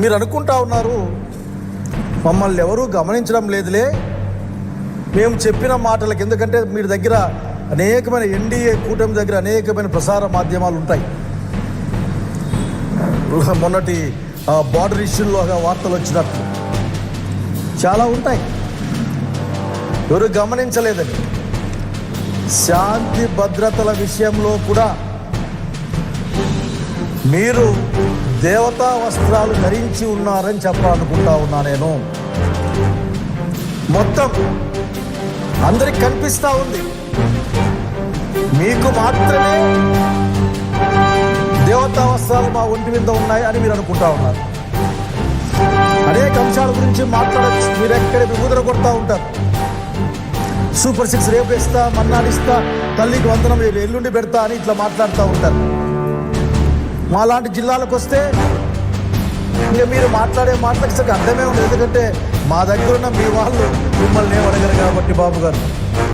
మీరు అనుకుంటా ఉన్నారు మమ్మల్ని ఎవరూ గమనించడం లేదులే మేము చెప్పిన మాటలకు. ఎందుకంటే మీరు దగ్గర అనేకమైన ఎన్డీఏ కూటమి దగ్గర అనేకమైన ప్రసార మాధ్యమాలు ఉంటాయి. మొన్నటి బార్డర్ ఇష్యూల్లో వార్తలు వచ్చినట్టు చాలా ఉంటాయి. ఎవరు గమనించలేదని. శాంతి భద్రతల విషయంలో కూడా మీరు దేవతా వస్త్రాలు ధరించి ఉన్నారని చెప్పాలనుకుంటా ఉన్నా. నేను మొత్తం అందరికి కనిపిస్తూ ఉంది, మీకు మాత్రమే దేవతా వస్త్రాలు మా ఒంటి మీద ఉన్నాయి అని మీరు అనుకుంటా ఉన్నారు. అనేక అంశాల గురించి మాట్లాడచ్చు. మీరు ఎక్కడ విభూదన కొడతా ఉంటారు. సూపర్ 6 రేపు ఇస్తా, మన్నాడు ఇస్తా, తల్లికి వందనం ఎల్లుండి పెడతా అని ఇట్లా మాట్లాడుతూ ఉంటారు. మా లాంటి జిల్లాలకు వస్తే ఇక మీరు మాట్లాడే మాటలకు సరిగ్గా అర్థమే ఉండదు. ఎందుకంటే మా దగ్గర ఉన్న మీ వాళ్ళు మిమ్మల్ని ఏం అడగరు కాబట్టి బాబు గారు.